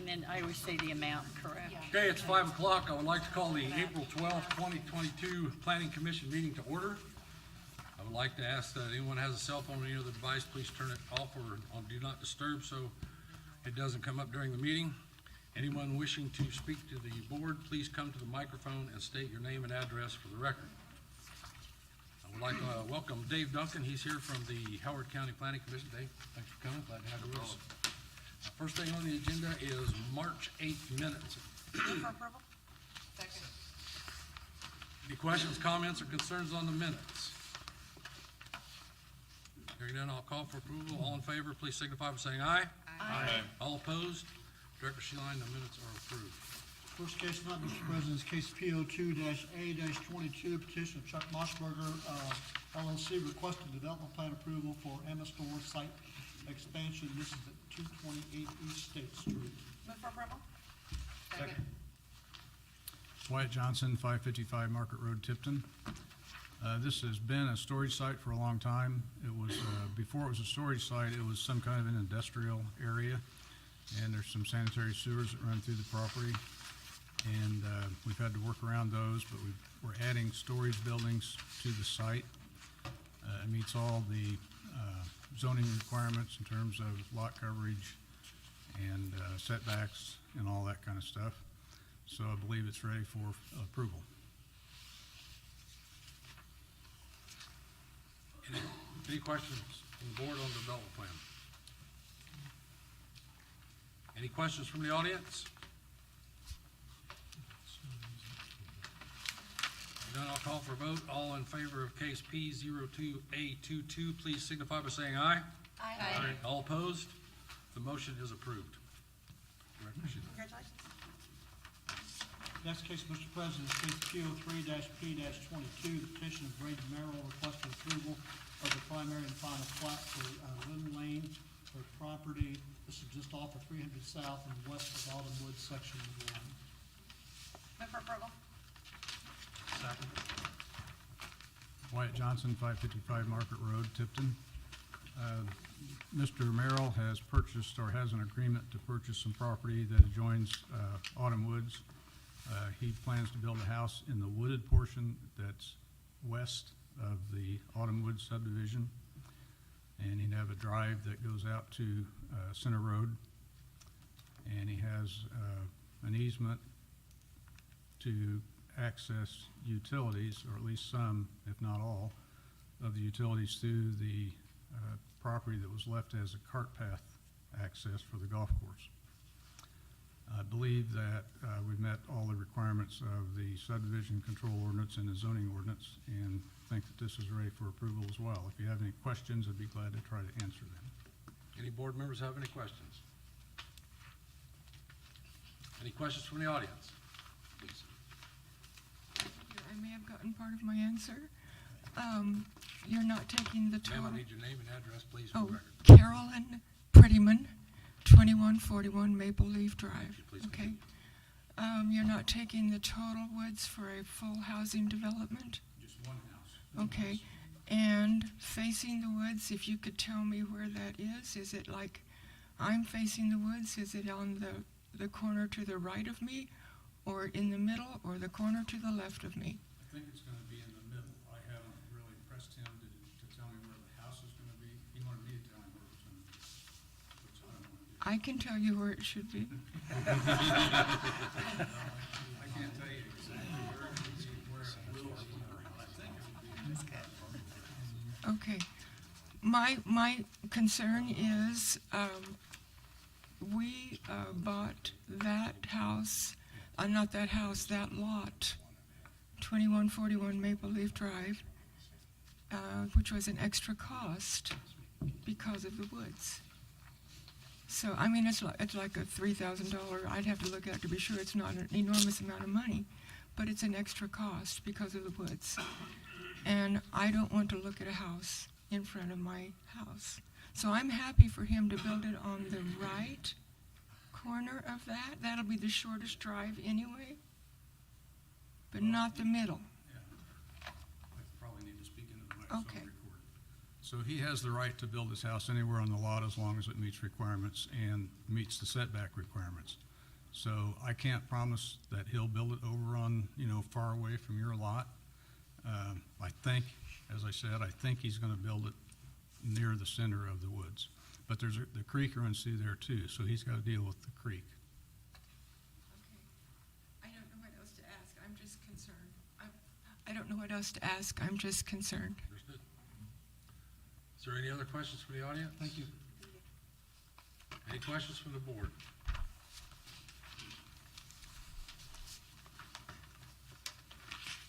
And then I always say the amount, correct? Okay, it's 5 o'clock. I would like to call the April 12th, 2022 Planning Commission meeting to order. I would like to ask that anyone has a cell phone or any other device, please turn it off or on Do Not Disturb so it doesn't come up during the meeting. Anyone wishing to speak to the board, please come to the microphone and state your name and address for the record. I would like to welcome Dave Duncan. He's here from the Howard County Planning Commission. Dave, thanks for coming. Glad to have you with us. First thing on the agenda is March 8th minutes. Move for approval. Second. Any questions, comments, or concerns on the minutes? Hearing none, I'll call for approval. All in favor, please signify by saying aye. Aye. All opposed? Director Sheeline, the minutes are approved. First case not, Mr. President, is case P02-A-22, petition of Chuck Mossberger, LLC, requesting development plan approval for Emma Store site expansion. This is at 228 East State Street. Move for approval. Second. Wyatt Johnson, 555 Market Road, Tipton. This has been a storage site for a long time. It was, before it was a storage site, it was some kind of an industrial area, and there's some sanitary sewers that run through the property. And we've had to work around those, but we're adding storage buildings to the site. It meets all the zoning requirements in terms of lot coverage and setbacks and all that kind of stuff. So I believe it's ready for approval. Any questions from the board on the development plan? Any questions from the audience? Then I'll call for a vote. All in favor of case P02A22, please signify by saying aye. Aye. All opposed? The motion is approved. Director Sheeline. Congratulations. Next case, Mr. President, is case P03-P-22, the petition of Braden Merrill requesting approval of the primary and final plat for Lynn Lane for property. This is just off of 300 South and west of Autumn Woods, section 1. Move for approval. Second. Wyatt Johnson, 555 Market Road, Tipton. Mr. Merrill has purchased or has an agreement to purchase some property that adjoins Autumn Woods. He plans to build a house in the wooded portion that's west of the Autumn Woods subdivision. And he'd have a drive that goes out to Center Road. And he has an easement to access utilities, or at least some, if not all, of the utilities through the property that was left as a cart path access for the golf course. I believe that we've met all the requirements of the subdivision control ordinance and the zoning ordinance, and think that this is ready for approval as well. If you have any questions, I'd be glad to try to answer them. Any board members have any questions? Any questions from the audience? Please. I may have gotten part of my answer. You're not taking the total. Ma'am, I need your name and address, please, for Oh, the record. Carolyn Prettyman, 2141 Maple Leaf Drive. Please Okay. You're not taking the total woods for a full housing development? Just one house. Okay. And facing the woods, if you could tell me where that is it like I'm facing the woods? Is it on the corner to the right of me, or in the middle, or the corner to the left of me? I think it's going to be in the middle. I haven't really pressed him to tell me where the house is going to be. He wanted me to tell him where it was going to be, which I don't want to do. I can tell you where it should be. I can't tell you exactly where it will be, where it will be. I think it will be. Okay. My concern is we bought that house, not that house, that lot, 2141 Maple Leaf Drive, which was an extra cost because of the woods. So, I mean, it's like a $3,000, I'd have to look at it to be sure it's not an enormous amount of money, but it's an extra cost because of the woods. And I don't want to look at a house in front of my house. So I'm happy for him to build it on the right corner of that. That'll be the shortest drive anyway, but not the middle. I probably need to speak into the microphone Okay. record. So he has the right to build his house anywhere on the lot as long as it meets requirements and meets the setback requirements. So I can't promise that he'll build it over on, far away from your lot. I think, as I said, I think he's gonna build it near the center of the woods. But there's the creek runs through there too, so he's gotta deal with the creek. Okay. I don't know what else to ask. I'm just concerned. I don't know what else to ask. I'm just concerned. Understood. Is there any other questions from the audience? Thank you. Any questions from the board?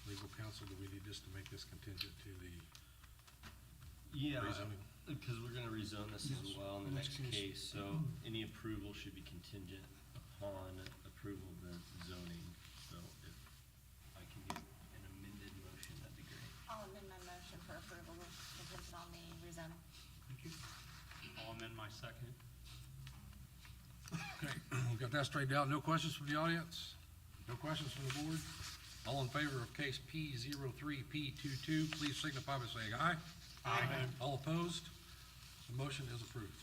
Legal counsel, do we need this to make this contingent to the Yeah, rezoning? because we're gonna rezone this as Yes, well in the next next case. case, so any approval should be contingent upon approval of the zoning. So if I can get an amended motion, that'd be great. I'll amend my motion for approval contingent on the rezoning. Thank you. I'll amend my second. Okay, we got that straightened out. No questions from the audience? No questions from the board? All in favor of case P03P22, please signify by saying aye. Aye. All opposed? The motion is approved.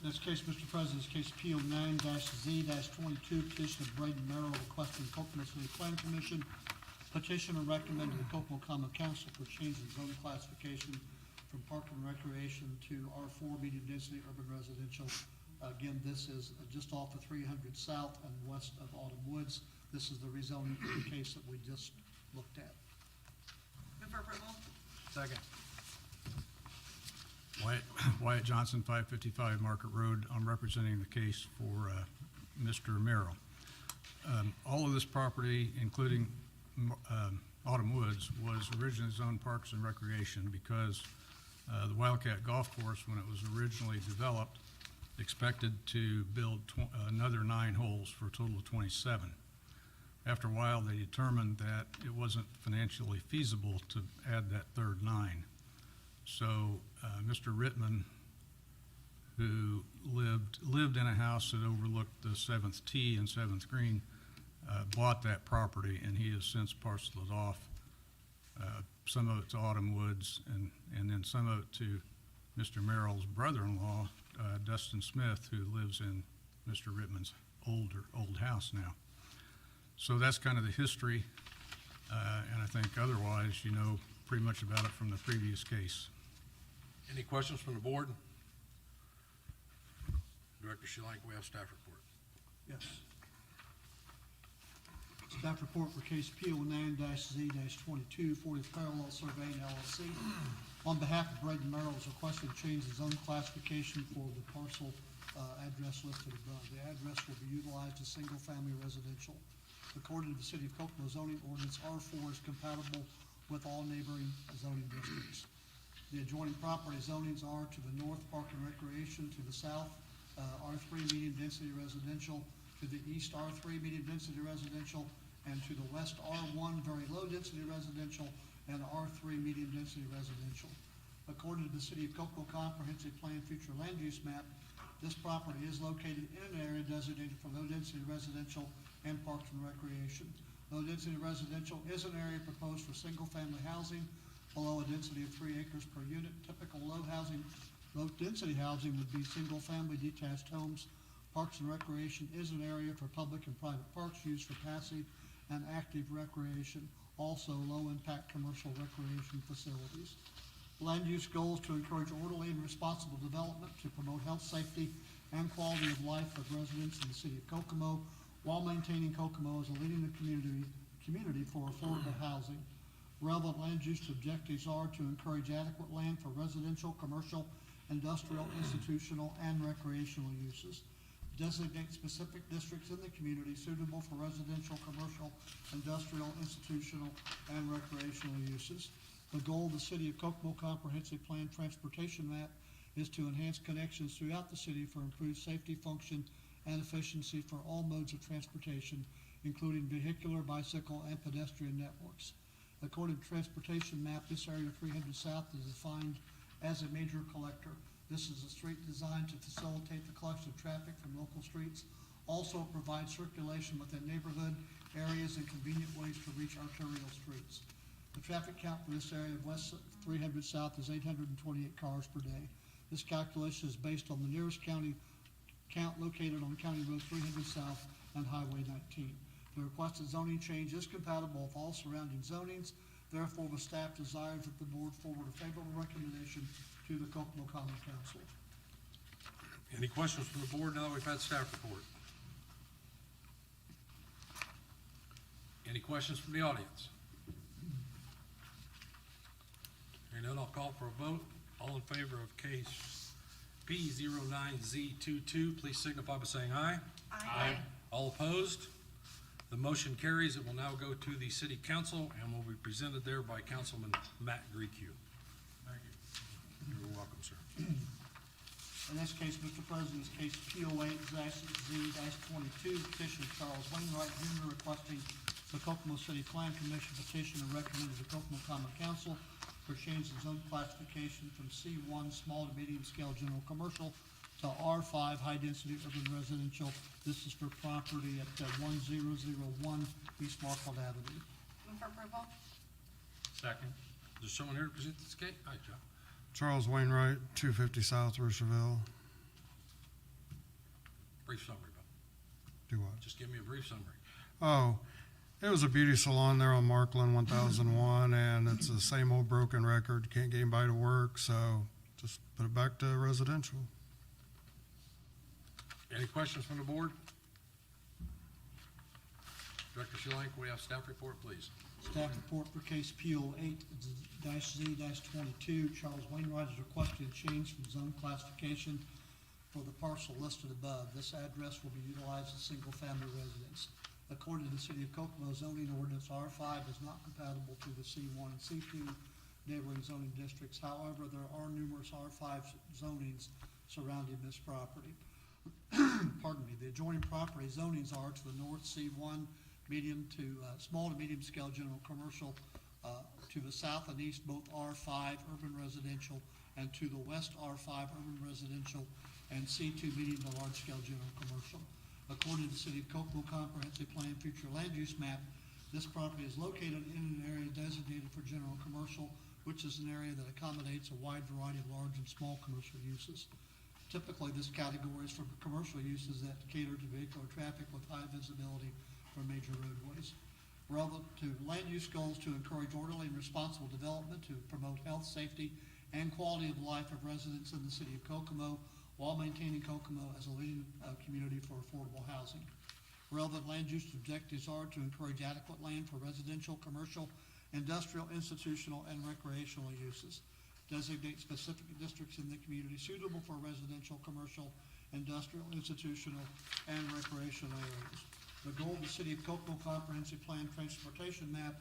Next case, Mr. President, is case P 09-Z-22, petition of Braden Merrill requesting Kokomo City Plan Commission. Petitioner recommended the Kokomo Common Council for change in zone classification from park and recreation to R4 medium density urban residential. Again, this is just off of 300 South and west of Autumn Woods. This is the rezoning for the case that we just looked at. Move for approval. Second. Wyatt Johnson, 555 Market Road. I'm representing the case for Mr. Merrill. All of this property, including Autumn Woods, was originally zoned Parks and Recreation because the Wildcat Golf Course, when it was originally developed, expected to build another 9 holes for a total of 27. After a while, they determined that it wasn't financially feasible to add that third 9. So Mr. Rittman, who lived in a house that overlooked the 7th tee and 7th green, bought that property, and he has since parceled it off. Some of it to Autumn Woods, and then some of it to Mr. Merrill's brother-in-law, Dustin Smith, who lives in Mr. Rittman's old house now. So that's kind of the history, and I think otherwise, you know pretty much about it from the previous case. Any questions from the board? Director Schilling, we have staff report. Yes. Staff report for case P 09-Z-22, 40th Parallel Surveying LLC. On behalf of Braden Merrill, is requesting change the zone classification for the parcel address listed above. The address will be utilized as single-family residential. According to the City of Kokomo zoning ordinance, R4 is compatible with all neighboring zoning districts. The adjoining property zonings are to the north, Park and Recreation, to the south, R3 medium density residential, to the east, R3 medium density residential, and to the west, R1 very low density residential, and R3 medium density residential. According to the City of Kokomo Comprehensive Plan Future Land Use Map, this property is located in an area designated for low density residential and Parks and Recreation. Low density residential is an area proposed for single family housing below a density of 3 acres per unit. Typical low density housing would be single family detached homes. Parks and Recreation is an area for public and private parks used for passive and active recreation, also low-impact commercial recreation facilities. Land use goals to encourage orderly and responsible development to promote health, safety, and quality of life of residents in the City of Kokomo, while maintaining Kokomo as a leading community for affordable housing. Relevant land use objectives are to encourage adequate land for residential, commercial, industrial, institutional, and recreational uses. Designate specific districts in the community suitable for residential, commercial, industrial, institutional, and recreational uses. The goal of the City of Kokomo Comprehensive Plan Transportation Map is to enhance connections throughout the city for improved safety, function, and efficiency for all modes of transportation, including vehicular, bicycle, and pedestrian networks. According to Transportation Map, this area 300 South is defined as a major collector. This is a street designed to facilitate the collection of traffic from local streets. Also provides circulation within neighborhood areas and convenient ways to reach arterial streets. The traffic count for this area of West 300 South is 828 cars per day. This calculation is based on the nearest county count located on County Road 300 South and Highway 19. The requested zoning change is compatible with all surrounding zonings. Therefore, the staff desires that the board forward a favorable recommendation to the Kokomo Common Council. Any questions from the board now that we've had staff report? Any questions from the audience? Hearing none, I'll call for a vote. All in favor of case P09Z22, please signify by saying aye. Aye. All opposed? The motion carries. It will now go to the city council and will be presented there by Councilman Matt Griecu. Thank you. You're welcome, sir. In this case, Mr. President, is case P08-Z-22, petition of Charles Wainwright Jr. requesting the Kokomo City Plan Commission petition and recommend to the Kokomo Common Council for change in zone classification from C1 small to medium scale general commercial to R5 high density urban residential. This is for property at 1001 East Markland Avenue. Move for approval? Second. Is there someone here to present this case? Hi, John. Charles Wainwright, 250 South Rushville. Brief summary, Bob. Do what? Just give me a brief summary. Oh, it was a beauty salon there on Markland 1001, and it's the same old broken record. Can't get anybody to work, so just put it back to residential. Any questions from the board? Director Schilling, we have staff report, please. Staff report for case P08-Z-22, Charles Wainwright is requesting a change from zone classification for the parcel listed above. This address will be utilized as single-family residence. According to the City of Kokomo zoning ordinance, R5 is not compatible to the C1 and C2 neighboring zoning districts. However, there are numerous R5 zonings surrounding this property. Pardon me. The adjoining property zonings are to the north C1 medium to small to medium scale general commercial, to the south and east both R5 urban residential, and to the west R5 urban residential and C2 medium to large scale general commercial. According to the City of Kokomo Comprehensive Plan Future Land Use Map, this property is located in an area designated for general commercial, which is an area that accommodates a wide variety of large and small commercial uses. Typically, this category is for commercial uses that cater to vehicular traffic with high visibility from major roadways. Relevant to land use goals to encourage orderly and responsible development, to promote health, safety, and quality of life of residents in the City of Kokomo, while maintaining Kokomo as a leading community for affordable housing. Relevant land use objectives are to encourage adequate land for residential, commercial, industrial, institutional, and recreational uses. Designate specific districts in the community suitable for residential, commercial, industrial, institutional, and recreational areas. The goal of the City of Kokomo Comprehensive Plan Transportation Map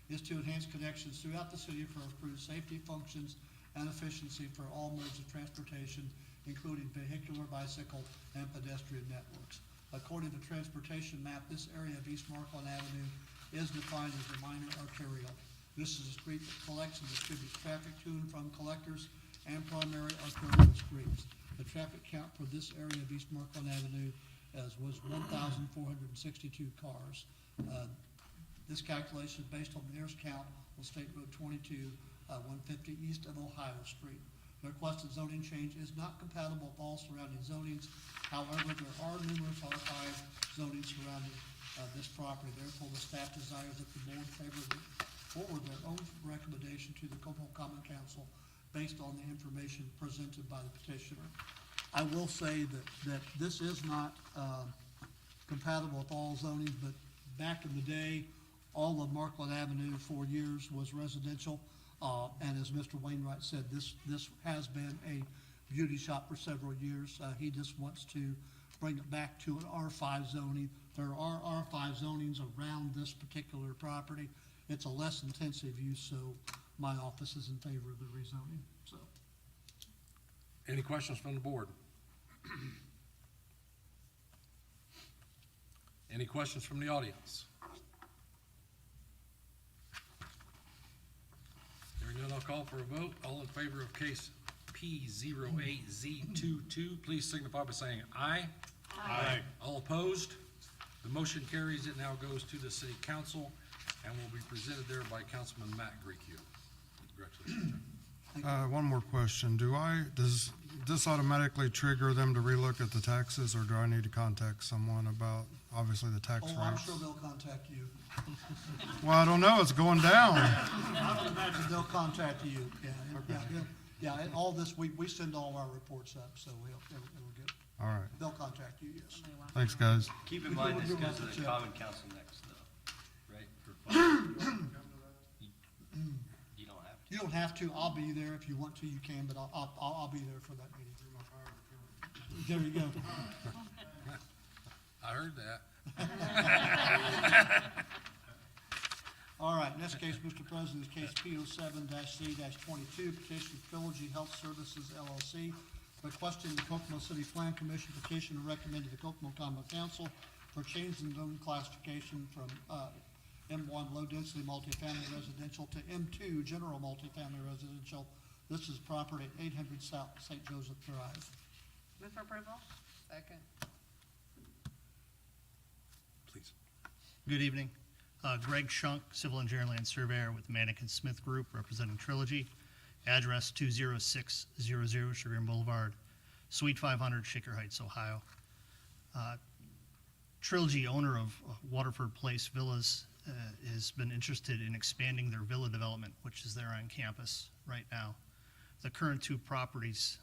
is to enhance connections throughout the city for improved safety, functions, and efficiency for all modes of transportation, including vehicular, bicycle, and pedestrian networks. According to the transportation map, this area of East Markland Avenue is defined as a minor arterial. This is a street that collects and distributes traffic to and from collectors and primary arterial streets. The traffic count for this area of East Markland Avenue was 1,462 cars. This calculation is based on the nearest count on State Road 22, 150 east of Ohio Street. The requested zoning change is not compatible with all surrounding zonings. However, there are numerous R5 zonings surrounding this property. Therefore, the staff desires that the board forward their own recommendation to the Kokomo Common Council based on the information presented by the petitioner. I will say that this is not compatible with all zonings, but back in the day, all of Markland Avenue for years was residential. And as Mr. Wainwright said, this has been a beauty shop for several years. He just wants to bring it back to an R5 zoning. There are R5 zonings around this particular property. It's a less intensive use, so my office is in favor of the rezoning, so. Any questions from the board? Any questions from the audience? Hearing none, I'll call for a vote. All in favor of case P08Z22, please signify by saying aye. Aye. All opposed? The motion carries. It now goes to the city council and will be presented there by Councilman Matt Griecu. Congratulations, John. One more question. Does this automatically trigger them to relook at the taxes, or do I need to contact someone about, obviously, the tax Oh, I'm rates? sure they'll contact you. Well, I don't know, it's going down. I would imagine they'll contact you, and all this, we send all our reports up, so it'll get, All right, they'll contact you, yes. thanks, guys. Keep in mind this We'll do goes to that, the yeah. common council next, though, right? For fun. You don't have to. You don't have to, I'll be there, if you want to, you can, but I'll be there for that meeting. There you go. I heard that. All right, next case, Mr. President, is case P 07-C-22, petition Trilogy Health Services LLC, requesting the Kokomo City Plan Commission petition to recommend to the Kokomo Common Council for change in zone classification from M1 low-density multifamily residential to M2 general multifamily residential. This is property at 800 South St. Joseph Drive. Move for approval? Second. Please. Good evening. Greg Shunk, Civil Engineer Land Surveyor with Manikin Smith Group, representing Trilogy. Address 20600 Sugar Boulevard, Suite 500, Shaker Heights, Ohio. Trilogy, owner of Waterford Place Villas, has been interested in expanding their villa development, which is there on campus right now. The current two properties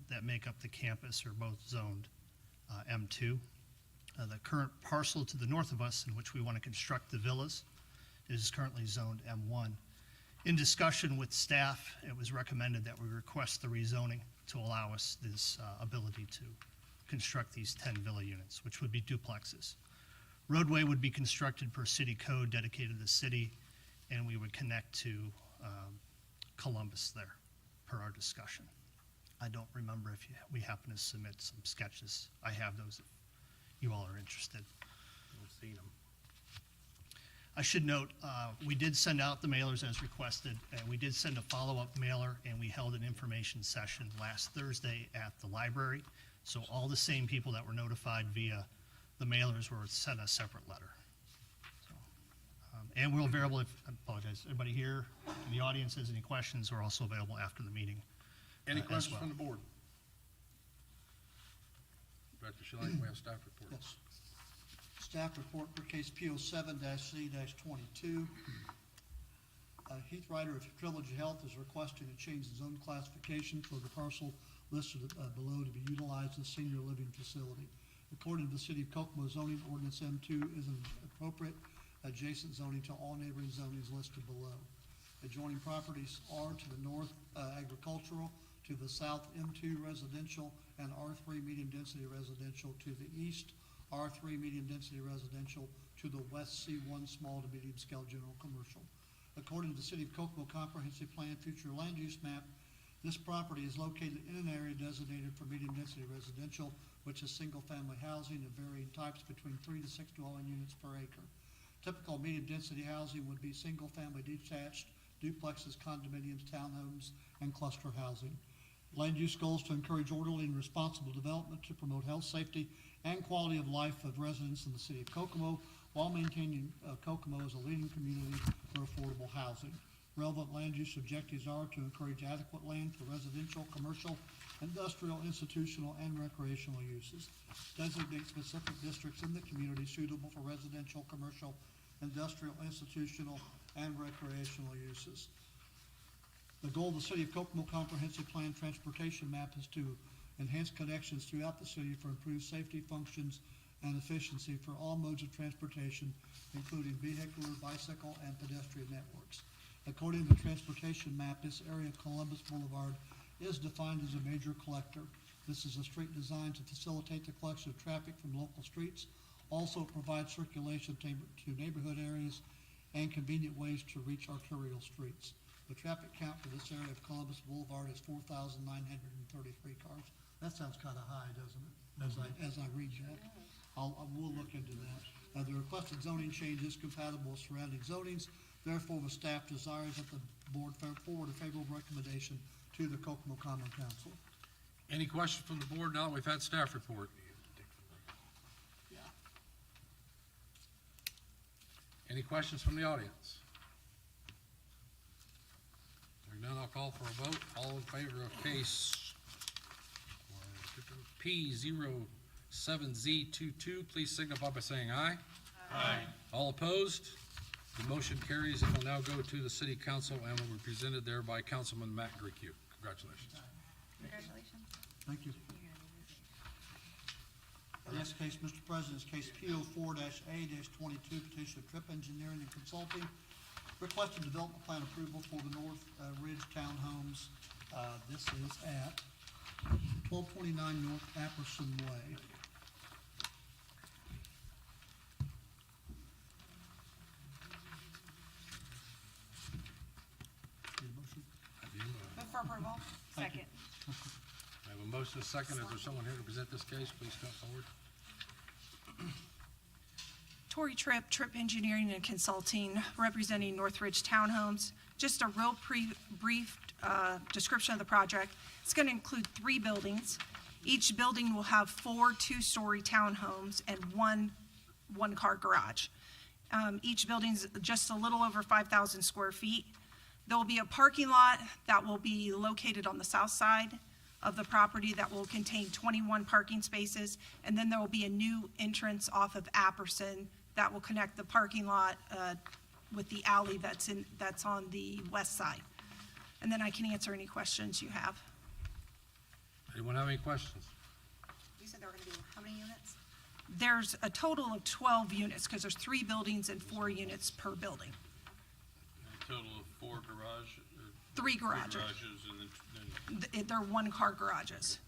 that make up the campus are both zoned M2. The current parcel to the north of us, in which we want to construct the villas, is currently zoned M1. In discussion with staff, it was recommended that we request the rezoning to allow us this ability to construct these 10 villa units, which would be duplexes. Roadway would be constructed per city code dedicated to the city, and we would connect to Columbus there, per our discussion. I don't remember if we happen to submit some sketches. I have those if you all are interested. I've seen them. I should note, we did send out the mailers as requested, and we did send a follow-up mailer, and we held an information session last Thursday at the library. So all the same people that were notified via the mailers were sent a separate letter. So, and we're available, I apologize, everybody here in the audience has any questions, we're also available after the meeting. Any as questions well. from the board? Director Schilling, we have staff report. Yes. Staff report for case P 07-C-22. Heath Ryder of Trilogy Health is requesting a change in zone classification for the parcel listed below to be utilized as senior living facility. According to the City of Kokomo zoning ordinance, M2 is an appropriate adjacent zoning to all neighboring zonings listed below. Adjoining properties are to the north agricultural, to the south M2 residential, and R3 medium density residential, to the east R3 medium density residential, to the west C1 small to medium scale general commercial. According to the City of Kokomo Comprehensive Plan Future Land Use Map, this property is located in an area designated for medium density residential, which is single family housing of varying types between 3 to 6 dwelling units per acre. Typical medium density housing would be single family detached, duplexes, condominiums, townhomes, and cluster housing. Land use goals to encourage orderly and responsible development to promote health, safety, and quality of life of residents in the City of Kokomo while maintaining Kokomo as a leading community for affordable housing. Relevant land use objectives are to encourage adequate land for residential, commercial, industrial, institutional, and recreational uses. Designate specific districts in the community suitable for residential, commercial, industrial, institutional, and recreational uses. The goal of the City of Kokomo Comprehensive Plan Transportation Map is to enhance connections throughout the city for improved safety, functions, and efficiency for all modes of transportation, including vehicular, bicycle, and pedestrian networks. According to the transportation map, this area of Columbus Boulevard is defined as a major collector. This is a street designed to facilitate the collection of traffic from local streets, also provides circulation to neighborhood areas and convenient ways to reach arterial streets. The traffic count for this area of Columbus Boulevard is 4,933 cars. That sounds kind of high, doesn't it? As I read that, we'll look into that. The requested zoning change is compatible with surrounding zonings. Therefore, the staff desires that the board forward a favorable recommendation to the Kokomo Common Council. Any questions from the board now that we've had staff report? Yeah. Any questions from the audience? Hearing none, I'll I'll call for a vote. All in favor of case P07Z22, please signify by saying aye. Aye. All opposed? The motion carries and will now go to the city council and will be presented there by Councilman Matt Griecu. Congratulations. Congratulations. Thank you. The next case, Mr. President, is case PO 4-A-22, petition of Trip Engineering and Consulting, requesting development plan approval for the North Ridge Townhomes. This is at 1229 North Apperson Way. Need a motion? Move for approval. Thank you. Second. I have a motion, a second. Is there someone here to present this case? Please come forward. Tori Tripp, Tripp Engineering and Consulting, representing Northridge Townhomes. Just a real brief description of the project. It's going to include 3 buildings. Each building will have 4 two-story townhomes and one one-car garage. Each building's just a little over 5,000 square feet. There will be a parking lot that will be located on the south side of the property that will contain 21 parking spaces, and then there will be a new entrance off of Apperson that will connect the parking lot with the alley that's on the west side. And then I can answer any questions you have. Anyone have any questions? You said there were gonna be how many units? There's a total of 12 units, because there's 3 buildings and 4 units per building. A total of 4 garage? 3 garages. And then They're one-car garages.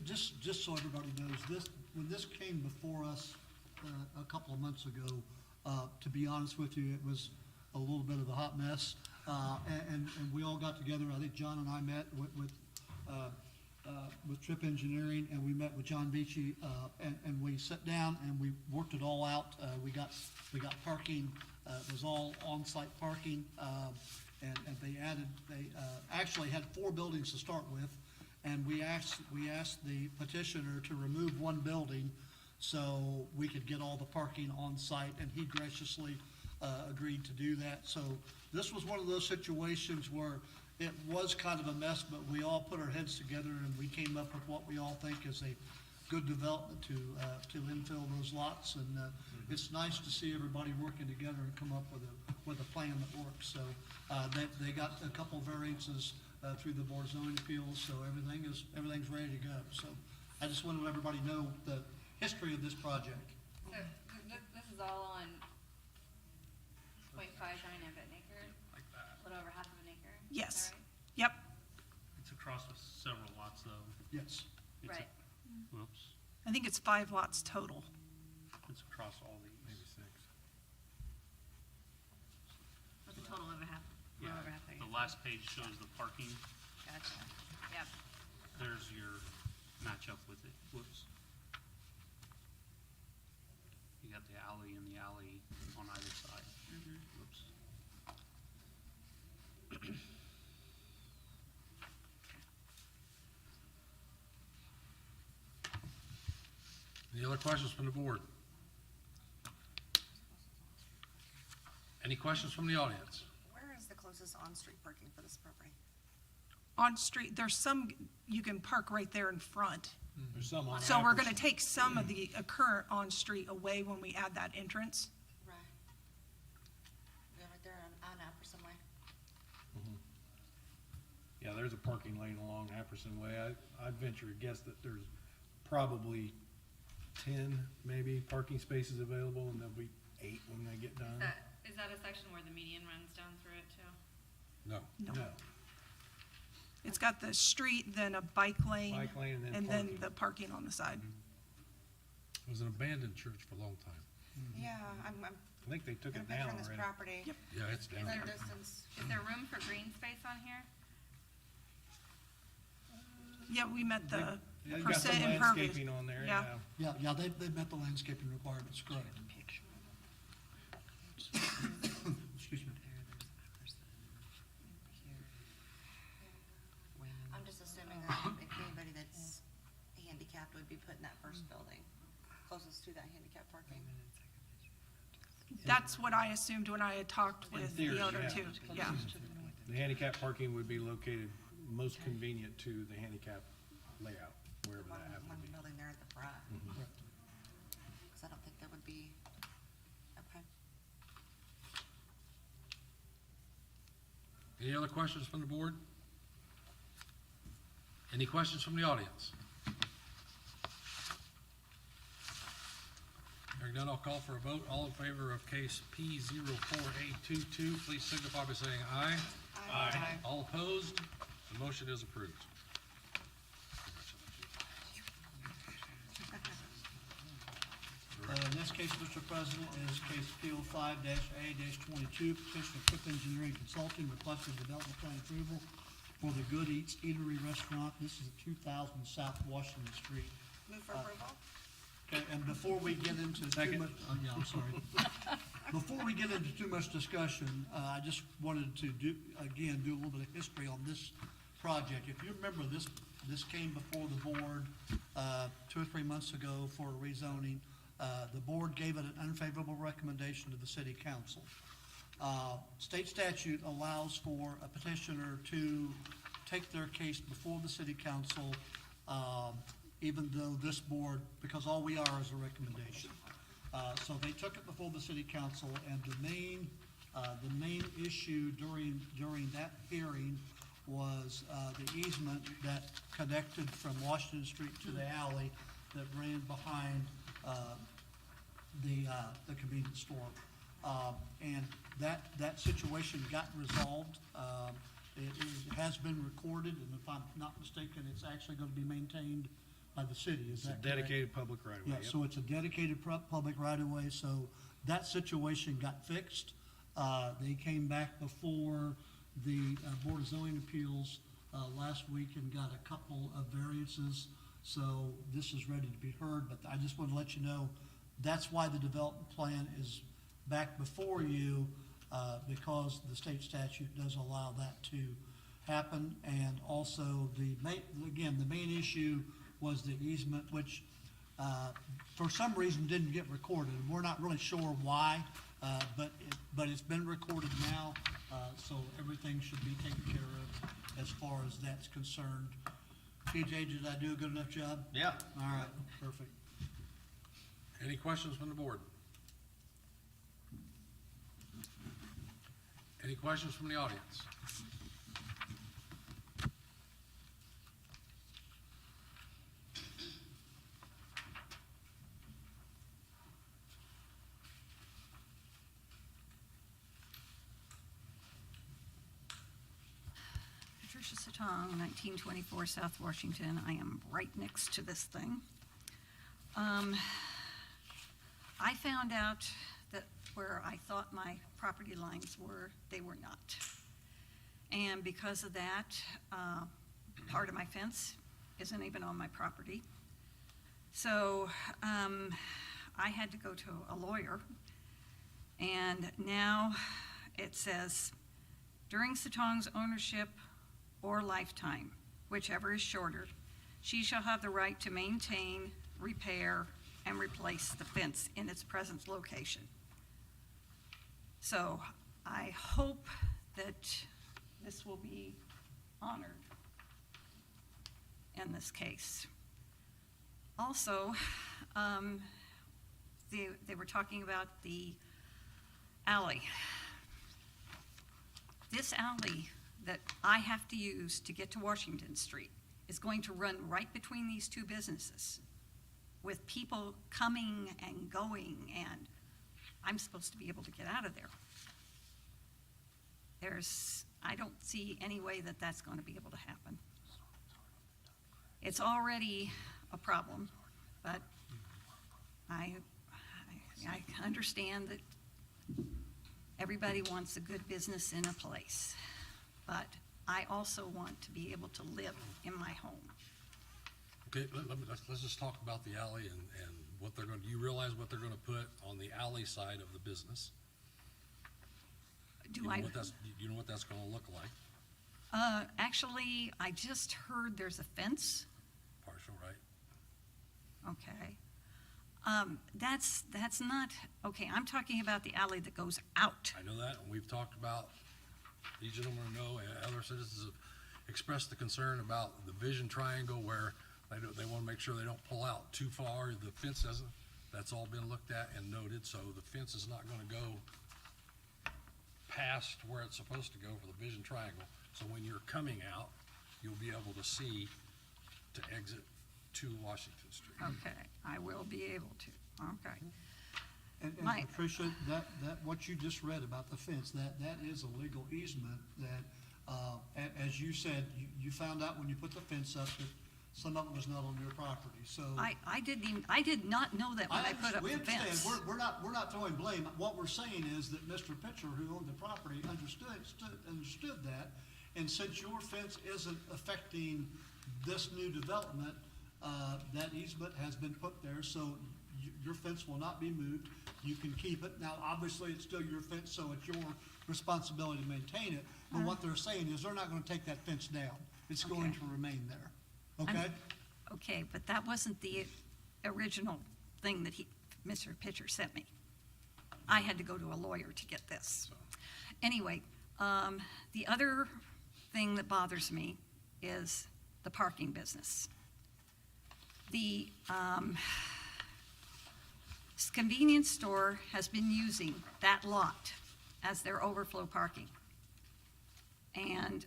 Just so everybody knows, when this came before us a couple of months ago, to be honest with you, it was a little bit of a hot mess. And we all got together, I think John and I met with Trip Engineering, and we met with John Beachy, and we sat down and we worked it all out. We got parking, it was all on-site parking, and they actually had 4 buildings to start with, and we asked the petitioner to remove 1 building so we could get all the parking on site, and he graciously agreed to do that. So this was one of those situations where it was kind of a mess, but we all put our heads together and we came up with what we all think is a good development to infill those lots. And it's nice to see everybody working together and come up with a plan that works. So they got a couple variances through the Board of Zoning Appeals, so everything's ready to go. So I just want to let everybody know the history of this project. So this is all on 0.59 of an acre? like that. A little over half of an acre? Is Yes. that right? Yep. It's across with several lots though. Yes. It's a- Right. Whoops, I think it's 5 lots total. it's across all these. Maybe 6. What's a total of a half? A Yeah, little over half an the acre. last page shows the parking. Gotcha. Yep. There's your matchup with it. Whoops. You got the alley and the alley on either side. Whoops. Any other questions from the board? Any questions from the audience? Where is the closest on-street parking for this property? On street, there's some, you can park right there in front. There's some on So we're gonna take some of the current on-street away when we add that entrance. Right. Yeah, right there on Apperson Way. Yeah, there's a parking lane along Apperson Way. I'd venture a guess that there's probably 10, maybe, parking spaces available, and there'll be 8 when they get done. Is that a section where the median runs down through it too? No. No. No, It's got the street, then a bike lane. Bike lane and then then parking. the parking on the side. It was an abandoned church for a long time. Yeah, I'm I think they took gonna it picture down this already. property. Yep. Yeah, it's down Is there. there distance? Is there room for green space on here? Yeah, we met the They've got some percent impervious. landscaping on there, Yeah. yeah. Yeah, they've met the landscaping requirements, correct. Excuse me. I'm just assuming that if anybody that's handicapped would be put in that first building, closest to that handicap parking. That's what I assumed when I had talked with theory, the owner yeah. too. Yeah. The handicap parking would be located most convenient to the handicap layout, wherever One, that happens one to be. building there at the front. Correct. Cause I don't think there would be, okay. Any other questions from the board? Any questions from the audience? Hearing none, I'll call for a vote. All in favor of case P04A22, please signify by saying aye. Aye. All opposed? The motion is approved. In this case, Mr. President, is case PO 5-A-22, petition of Trip Engineering Consulting requesting development plan approval for the Good Eats Eatery Restaurant. This is at 2000 South Washington Street. Move for approval? Okay, and before we get into too Second. much, yeah, I'm sorry. Before we get into too much discussion, I just wanted to do a little bit of history on this project. If you remember, this came before the board, 2 or 3 months ago for a rezoning. The board gave it an unfavorable recommendation to the city council. State statute allows for a petitioner to take their case before the city council, even though this board, because all we are is a recommendation. So they took it before the city council, and the main issue during that hearing was the easement that connected from Washington Street to the alley that ran behind the convenience store. And that situation got resolved. It has been recorded, and if I'm not mistaken, it's actually going to be maintained by the city. Is It's a that correct? dedicated public right of way. Yeah, Yep. so it's a dedicated public right-of-way, so that situation got fixed. They came back before the Board of Zoning Appeals last week and got a couple of variances, so this is ready to be heard, but I just want to let you know, that's why the development plan is back before you, because the state statute does allow that to happen. And also, the main issue was the easement, which for some reason didn't get recorded. We're not really sure why, but it's been recorded now, so everything should be taken care of as far as that's concerned. PJ, did I do a good enough job? Yeah. All right, perfect. Any questions from the board? Any questions from the audience? Patricia Satong, 1924 South Washington. I am right next to this thing. I found out that where I thought my property lines were, they were not. And because of that, part of my fence isn't even on my property. So I had to go to a lawyer, and now it says, during Satong's ownership or lifetime, whichever is shorter, she shall have the right to maintain, repair, and replace the fence in its present location. So I hope that this will be honored in this case. Also, they were talking about the alley. This alley that I have to use to get to Washington Street is going to run right between these two businesses, with people coming and going, and I'm supposed to be able to get out of there. I don't see any way that that's going to be able to happen. It's already a problem, but I understand that everybody wants a good business in a place, but I also want to be able to live in my home. Okay, let's just talk about the alley and what they're going to, do you realize what they're going to put on the alley side of the business? Do You know I? what that's- do you know what that's going to look like? Actually, I just heard there's a fence. Partial, right? Okay. That's not, okay, I'm talking about the alley that goes out. I know that, and we've talked about these gentlemen know, and other citizens have expressed the concern about the vision triangle where they want to make sure they don't pull out too far. The fence doesn't, that's all been looked at and noted, so the fence is not going to go past where it's supposed to go for the vision triangle. So when you're coming out, you'll be able to see to exit to Washington Street. Okay, I will be able to, okay. And My- Patricia, that, what you just read about the fence, that is a legal easement that, as you said, you found out when you put the fence up that some of it was not on your property, so. I did not know that when I put up We the understand, fence. we're not throwing blame. What we're saying is that Mr. Pitcher, who owned the property, understood that. And since your fence isn't affecting this new development, that easement has been put there, so your fence will not be moved. You can keep it. Now, obviously, it's still your fence, so it's your responsibility to maintain it. But what they're saying is they're not gonna take that fence down. It's going Okay. to remain there, okay? Okay, but that wasn't the original thing that Mr. Pitcher sent me. I had to go to a lawyer to get this. Anyway, the other thing that bothers me is the parking business. The convenience store has been using that lot as their overflow parking. And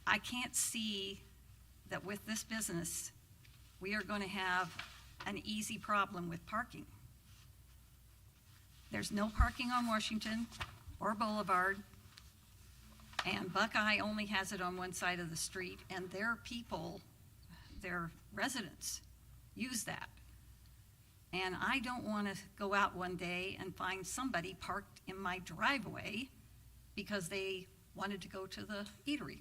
I can't see that with this business, we are going to have an easy problem with parking. There's no parking on Washington or Boulevard, and Buckeye only has it on one side of the street, and their people, their residents, use that. And I don't want to go out one day and find somebody parked in my driveway because they wanted to go to the eatery.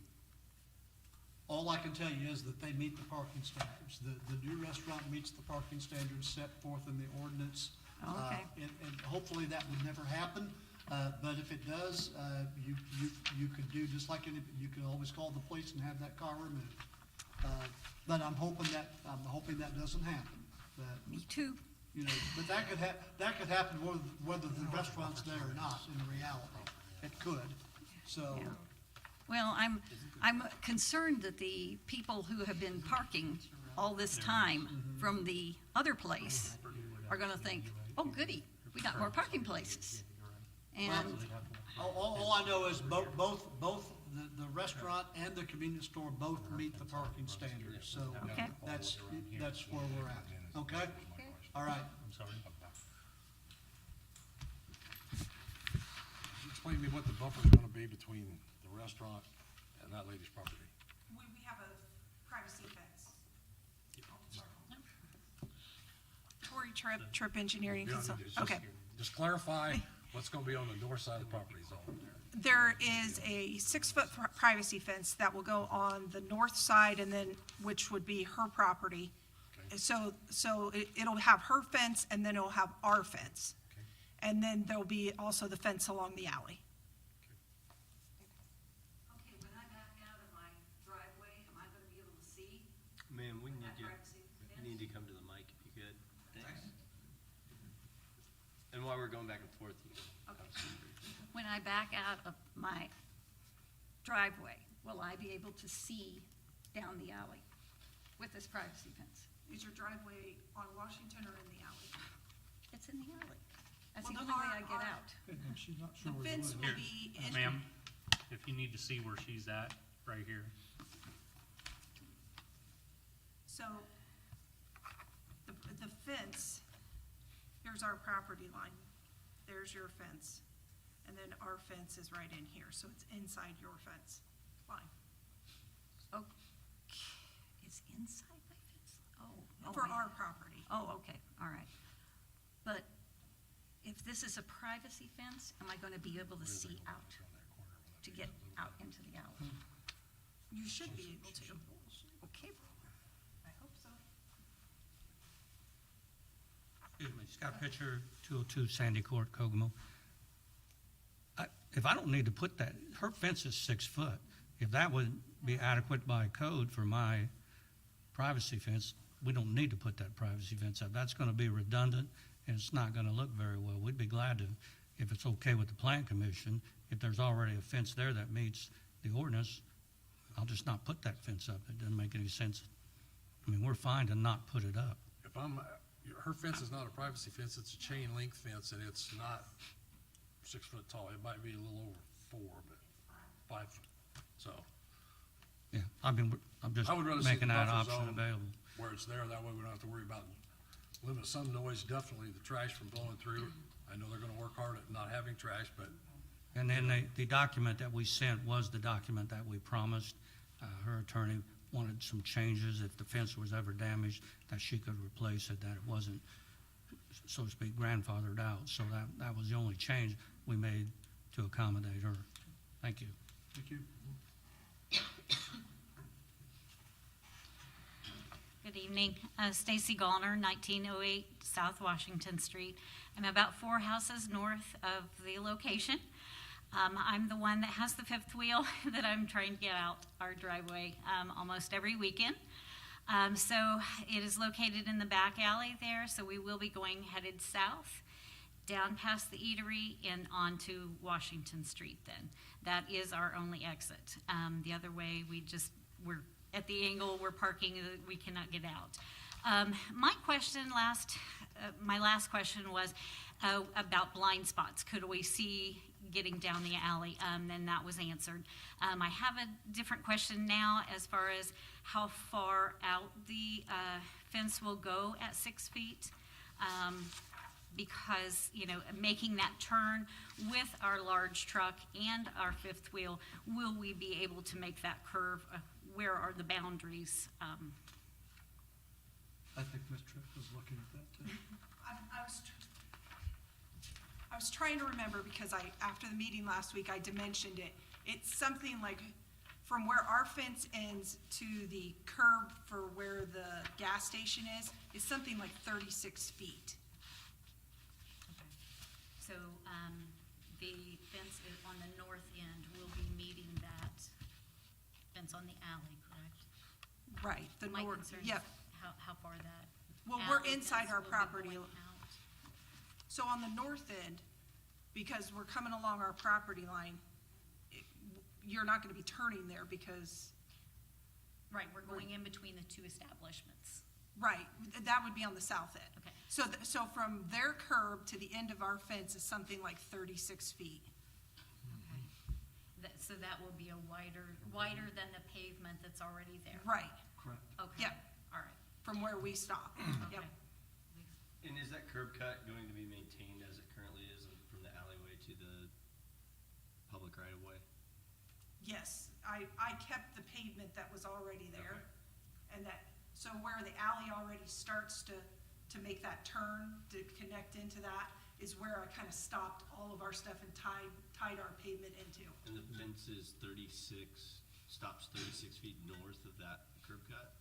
All I can tell you is that they meet the parking standards. The new restaurant meets the parking standards set forth in the ordinance. Okay. And hopefully that would never happen, but if it does, you could do just like you could always call the police and have that car removed. But I'm hoping that doesn't happen, that, Me too. you know, but that could happen whether the restaurant's there or not in reality. It could, so. Yeah. Well, I'm concerned that the people who have been parking all this time from the other place are gonna think, oh goody, we got more parking places. And, All I know is both the restaurant and the convenience store both meet the parking standards, so Okay. that's where we're at, okay? All right. I'm sorry. Explain to me what the buffer's gonna be between the restaurant and that lady's property. We have a privacy fence. Tory Trip Engineering You don't Consult, need to- okay. Just clarify what's gonna be on the north side of the property is all. There is a 6-foot privacy fence that will go on the north side and then, which would be her property. Okay. So it'll have her fence and then it'll have our fence. Okay. And then there'll be also the fence along the alley. okay, when I back out of my driveway, am I gonna be able to see Ma'am, we that need you, privacy you fence? need to come to the mic if you could. Thanks. And while we're going back and forth, you can. Okay. When I back out of my driveway, will I be able to see down the alley with this privacy fence? Is your driveway on Washington or in the alley? It's in the alley. That's the Well, only way I get our- out. And she's not The sure where fence to will live. be in. Ma'am, if you need to see where she's at, right here. So, the fence, here's our property line, there's your fence, and then our fence is right in here, so it's inside your fence line. Oh, it's inside my fence? Oh. For yeah. our property. Oh, okay, all right. But if this is a privacy fence, am I gonna be able to see out, to get out into the alley? You should be able to. Okay, I hope so. Excuse me, Scott Pitcher, 202 Sandy Court, Kokomo. If I don't need to put that, her fence is 6 foot. If that would be adequate by code for my privacy fence, we don't need to put that privacy fence up. That's gonna be redundant, and it's not gonna look very well. We'd be glad to if it's okay with the plan commission, if there's already a fence there that meets the ordinance, I'll just not put that fence up. It doesn't make any sense. I mean, we're fine to not put it up. If her fence is not a privacy fence, it's a chain link fence, and it's not 6 foot tall. It might be a little over 4, but 5 foot. So, Yeah, I mean, I'm just I would rather see making the that buffer option zone available. where it's there, that way we don't have to worry about limit some noise, definitely the trash from blowing through. I know they're gonna work hard at not having trash, but And then the document that we sent was the document that we promised. Her attorney wanted some changes if the fence was ever damaged, that she could replace it, that it wasn't, so to speak, grandfathered out. So that was the only change we made to accommodate her. Thank you. Thank you. Good evening. Stacy Gallner, 1908 South Washington Street. I'm about 4 houses north of the location. I'm the one that has the fifth wheel that I'm trying to get out our driveway almost every weekend. So it is located in the back alley there, so we will be going headed south, down past the eatery and onto Washington Street then. That is our only exit. The other way, we're at the angle, we're parking, we cannot get out. My last question was about blind spots. Could we see getting down the alley? And that was answered. I have a different question now as far as how far out the fence will go at 6 feet. Because, making that turn with our large truck and our fifth wheel, will we be able to make that curve? Where are the boundaries? I think Ms. Tripp was looking at that too. I was trying to remember because after the meeting last week, I dimensioned it. It's something like from where our fence ends to the curb for where the gas station is something like 36 feet. So, the fence is on the north end will be meeting that fence on the alley, correct? Right, the My north, concern yep. is how far that. Well, we're alley inside fence our will be property. going out. So on the north end, because we're coming along our property line, you're not gonna be turning there because, Right, we're going in between the two establishments. right, that would be on the south end. Okay. So from their curb to the end of our fence is something like 36 feet. Okay. So that will be a wider than the pavement that's already there? Right, Correct. Okay. Yep. All right. from where we stop. Yep. Okay. And is that curb cut going to be maintained as it currently is from the alleyway to the public right of way? Yes, I kept the pavement that was already there. And so where the alley already starts to make that turn, to connect into that, is where I kind of stopped all of our stuff and tied our pavement into. And the fence is stops 36 feet north of that curb cut?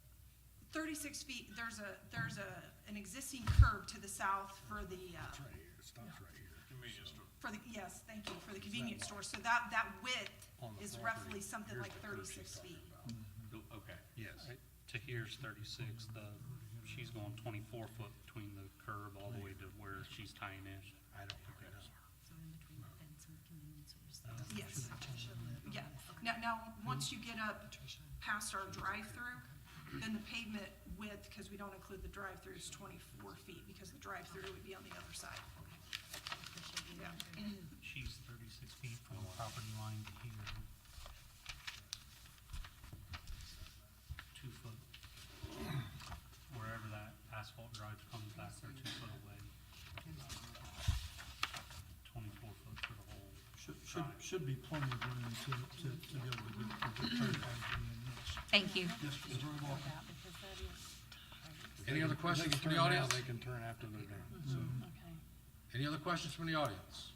36 feet, there's an existing curb to the south for the, it's right here, it stops right here. Convenience store. yes, thank you, for the convenience store. So that width On the is property, roughly something here's like the curb 36 she's talking feet. about. Oh, okay. Yes. To here's 36, she's going 24 foot between the curb all the way to where she's tying in. I don't think it is. So in between the fence and the convenience stores. Yes. Yeah. Now, once you get up past our drive-through, then the pavement width, because we don't include the drive-through, is 24 feet, because the drive-through would be on the other side. Yeah. She's 36 feet from the property line to here. 2 foot. Wherever that asphalt drive comes back, they're 2 foot away. 24 foot for the whole drive. Should be plenty of room to be able to get turn back in this. Thank you. Yes, you're very welcome. Any other questions They from can the turn now, audience? They can turn after they're done. Any other questions from the audience?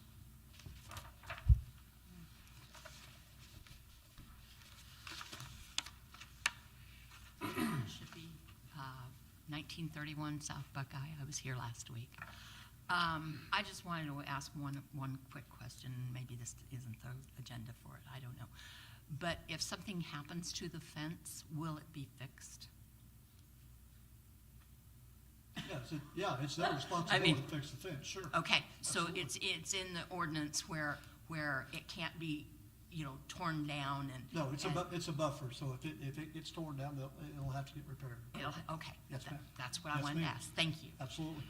Should be 1931 South Buckeye. I was here last week. I just wanted to ask one quick question. Maybe this isn't the agenda for it. I don't know. But if something happens to the fence, will it be fixed? Yeah, it's their responsibility to fix the fence, sure. Okay, so it's in the ordinance where it can't be, torn down and. No, it's and- it's a buffer, so if it gets torn down, it'll have to get repaired. Okay. Yes, ma'am. That's what I Yes, wanted to ma'am. ask. Thank you. Absolutely.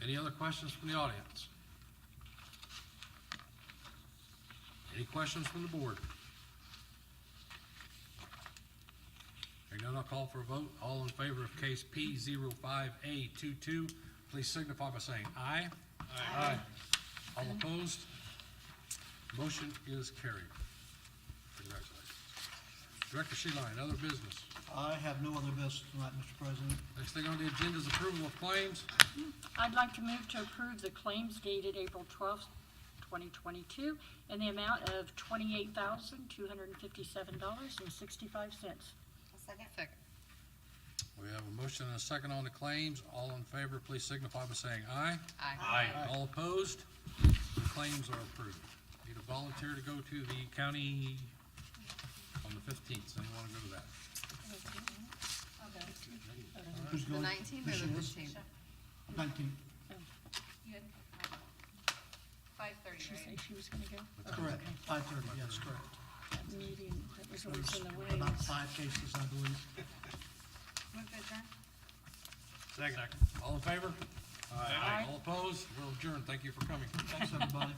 Any other questions from the audience? Any questions from the board? Hearing none, I'll call for a vote. All in favor of case P 05A22, please signify by saying aye. Aye. All opposed? Motion is carried. Congratulations. Director Sheeline, other business. I have no other business tonight, Mr. President. Next thing on the agenda is approval of claims. I'd like to move to approve the claims dated April 12th, 2022, in the amount of $28,257.65. Second? Second. We have a motion and a second on the claims. All in favor, please signify by saying aye. Aye. All opposed? The claims are approved. Need a volunteer to go to the county on the 15th. Anyone want to go to that? Who's The going? 19th This or the is 15th? 19th. You had 5:30, She right? said she was gonna go? Correct. 5:30, yes, correct. That meeting, that was always There's in the way. about 5 cases, I believe. Move to adjourn? Second. All in favor? Aye. All opposed? We're adjourned. Thank you for coming. Thanks, everybody.